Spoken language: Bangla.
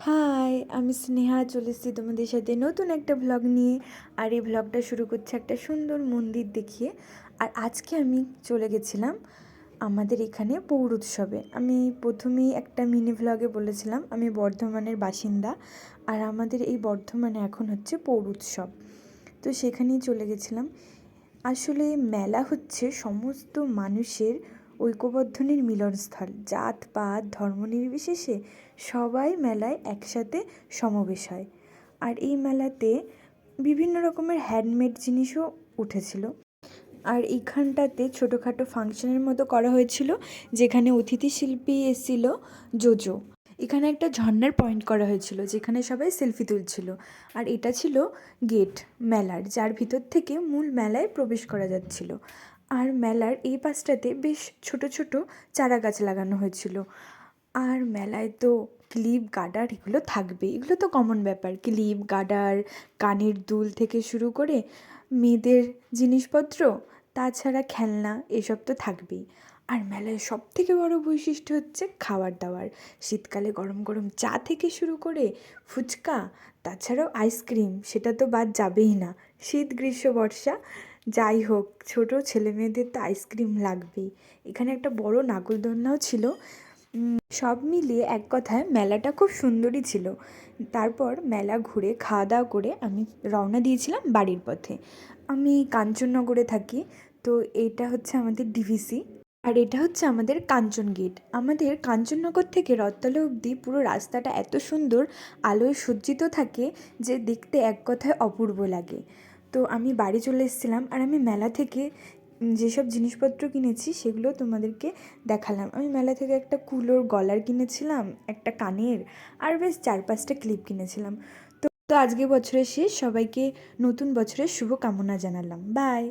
হাই, আমি স্নেহা চলে এসেছি তোমাদের সাথে নতুন একটা ভ্লগ নিয়ে। আর এই ভ্লগটা শুরু করছে একটা সুন্দর মন্দির দেখিয়ে। আর আজকে আমি চলে গেছিলাম আমাদের এখানে পৌর উৎসবে। আমি প্রথমেই একটা মিনি ভ্লগে বলেছিলাম আমি বর্ধমানের বাসিন্দা, আর আমাদের এই বর্ধমানে এখন হচ্ছে পৌর উৎসব। তো সেখানেই চলে গেছিলাম। আসলে মেলা হচ্ছে সমস্ত মানুষের ঐক্যবদ্ধনের মিলনস্থল। জাত পাত ধর্ম নির্বিশেষে সবাই মেলায় একসাথে সমাবেশ হয়। আর এই মেলাতে বিভিন্ন রকমের হ্যান্ডমেড জিনিসও উঠেছিল। আর এইখানটাতে ছোটোখাটো ফাংশনের মতো করা হয়েছিল, যেখানে অতিথি শিল্পী এসেছিল জোজো। এখানে একটা ঝর্ণার পয়েন্ট করা হয়েছিল যেখানে সবাই সেলফি তুলছিল। আর এটা ছিল গেট মেলার, যার ভিতর থেকে মূল মেলায় প্রবেশ করা যাচ্ছিল। আর মেলার এই পাশটাতে বেশ ছোট ছোট চারা গাছ লাগানো হয়েছিল। আর মেলায় তো ক্লিপ গার্ডার এগুলো থাকবে, এগুলো তো কমন ব্যাপার। ক্লিপ গার্ডার, কানের দুল থেকে শুরু করে মেয়েদের জিনিসপত্র, তাছাড়া খেলনা, এসব তো থাকবেই। আর মেলায় সবথেকে বড় বৈশিষ্ট্য হচ্ছে খাবার দাবার। শীতকালে গরম গরম চা থেকে শুরু করে ফুচকা, তাছাড়াও আইসক্রিম, সেটা তো বাদ যাবেই না। শীত গ্রীষ্ম বর্ষা যাই হোক, ছোটো ছেলে মেয়েদের তো আইসক্রিম লাগবেই। এখানে একটা বড় নাগরদোলনাও ছিল। সব মিলিয়ে এক কথায় মেলাটা খুব সুন্দরই ছিল। তারপর মেলা ঘুরে খাওয়া দাওয়া করে আমি রওনা দিয়েছিলাম বাড়ির পথে। আমি কাঞ্চননগরে থাকি, তো এটা হচ্ছে আমাদের ডিভিসি। আর এটা হচ্ছে আমাদের কাঞ্চন গেট। আমাদের কাঞ্চননগর থেকে রথতলা অবধি পুরো রাস্তাটা এত সুন্দর আলোয় সজ্জিত থাকে যে দেখতে এক কথায় অপূর্ব লাগে। তো আমি বাড়ি চলে এসেছিলাম, আর আমি মেলা থেকে যেসব জিনিসপত্র কিনেছি সেগুলো তোমাদেরকে দেখালাম। আমি মেলা থেকে একটা কুলোর গলার কিনেছিলাম, একটা কানের, আর বেশ 4-5টা ক্লিপ কিনেছিলাম। তো আজকে বছরের শেষ, সবাইকে নতুন বছরের শুভ কামনা জানালাম। বাই।